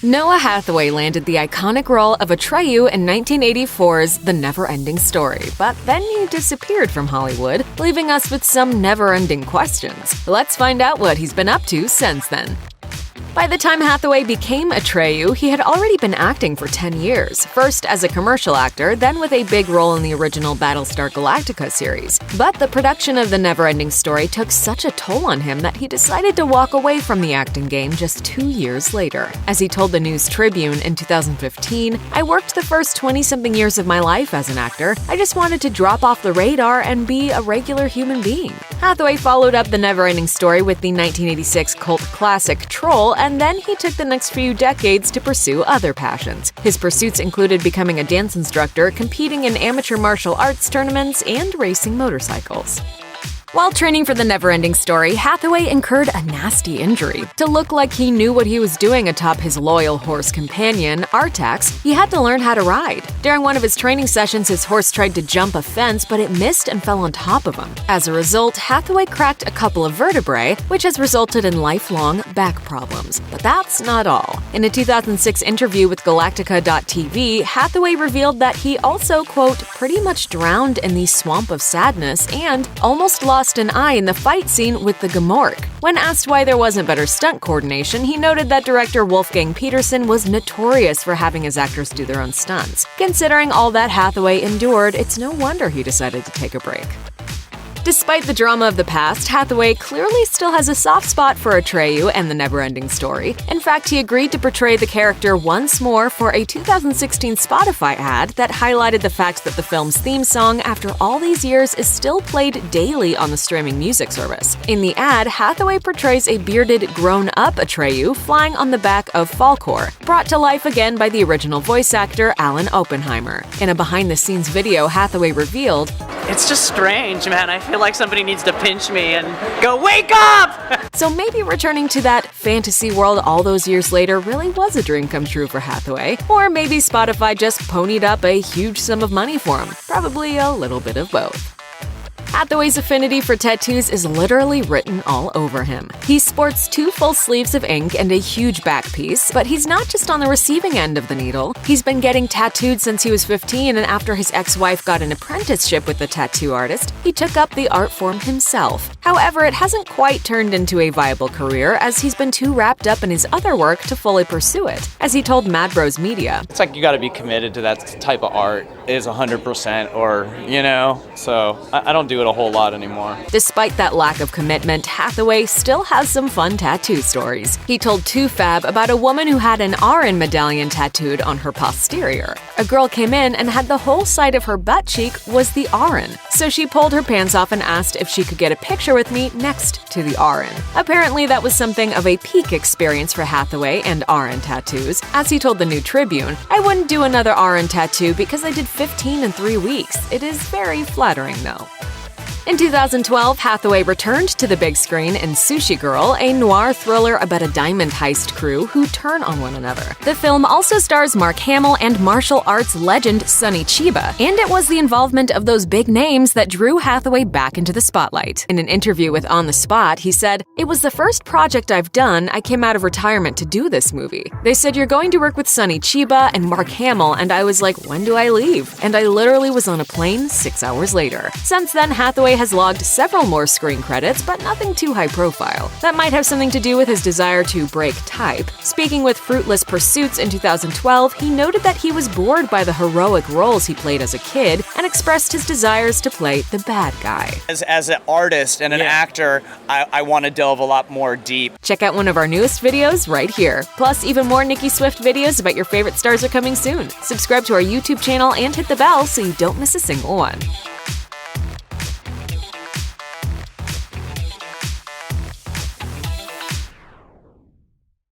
Noah Hathaway landed the iconic role of Atreyu in 1984's The Never-Ending Story, but then he disappeared from Hollywood, leaving us with some never-ending questions. Let's find out what he's been up to since then. By the time Hathaway became Atreyu, he had already been acting for 10 years, first as a commercial actor, then with a big role in the original Battlestar Galactica series. But the production of The Never-Ending Story took such a toll on him that he decided to walk away from the acting game just 2 years later. As he told the News Tribune in 2015, "I worked the first 20-something years of my life as an actor. I just wanted to drop off the radar and be a regular human being." Hathaway followed up The Never-Ending Story with the 1986 cult classic Troll, and then he took the next few decades to pursue other passions. His pursuits included becoming a dance instructor, competing in amateur martial arts tournaments, and racing motorcycles. While training for The Never-Ending Story, Hathaway incurred a nasty injury. To look like he knew what he was doing atop his loyal horse companion, Artax, he had to learn how to ride. During one of his training sessions, his horse tried to jump a fence, but it missed and fell on top of him. As a result, Hathaway cracked a couple of vertebrae, which has resulted in lifelong back problems. But that's not all. In a 2006 interview with Galactica.tv, Hathaway revealed that he also, quote, pretty much drowned in the swamp of sadness and almost lost an eye in the fight scene with the Gamorreek. When asked why there wasn't better stunt coordination, he noted that director Wolfgang Peterson was notorious for having his actors do their own stunts. Considering all that Hathaway endured, it's no wonder he decided to take a break. Despite the drama of the past, Hathaway clearly still has a soft spot for Atreyu and The Never-Ending Story. In fact, he agreed to portray the character once more for a 2016 Spotify ad that highlighted the fact that the film's theme song, after all these years, is still played daily on the streaming music service. In the ad, Hathaway portrays a bearded, grown-up Atreyu flying on the back of Falkor, brought to life again by the original voice actor Alan Oppenheimer. In a behind-the-scenes video, Hathaway revealed, "It's just strange, man. I feel like somebody needs to pinch me and go, wake up!" So maybe returning to that fantasy world all those years later really was a dream come true for Hathaway. Or maybe Spotify just ponied up a huge sum of money for him. Probably a little bit of both. Hathaway's affinity for tattoos is literally written all over him. He sports 2 full sleeves of ink and a huge back piece, but he's not just on the receiving end of the needle. He's been getting tattooed since he was 15, and after his ex-wife got an apprenticeship with the tattoo artist, he took up the art form himself. However, it hasn't quite turned into a viable career, as he's been too wrapped up in his other work to fully pursue it. As he told Mad Bros Media, "It's like you gotta be committed to that type of art is 100% or, so I don't do it a whole lot anymore." Despite that lack of commitment, Hathaway still has some fun tattoo stories. He told 2Fab about a woman who had an Arin medallion tattooed on her posterior. A girl came in and had the whole side of her butt cheek was the Arin, so she pulled her pants off and asked if she could get a picture with me next to the Arin. Apparently, that was something of a peak experience for Hathaway and Arin tattoos. As he told the New Tribune, "I wouldn't do another Arin tattoo because I did 15 in 3 weeks. It is very flattering, though." In 2012, Hathaway returned to the big screen in Sushi Girl, a noir thriller about a diamond heist crew who turn on one another. The film also stars Mark Hamill and martial arts legend Sonny Chiba, and it was the involvement of those big names that drew Hathaway back into the spotlight. In an interview with On the Spot, he said, "It was the first project I've done. I came out of retirement to do this movie. They said, you're going to work with Sonny Chiba and Mark Hamill, and I was like, when do I leave? And I literally was on a plane 6 hours later." Since then, Hathaway has logged several more screen credits, but nothing too high profile. That might have something to do with his desire to break type. Speaking with Fruitless Pursuits in 2012, he noted that he was bored by the heroic roles he played as a kid and expressed his desires to play the bad guy. As an artist and an actor, I want to delve a lot more deep. Check out one of our newest videos right here. Plus, even more Nicki Swift videos about your favorite stars are coming soon. Subscribe to our YouTube channel and hit the bell so you don't miss a single one.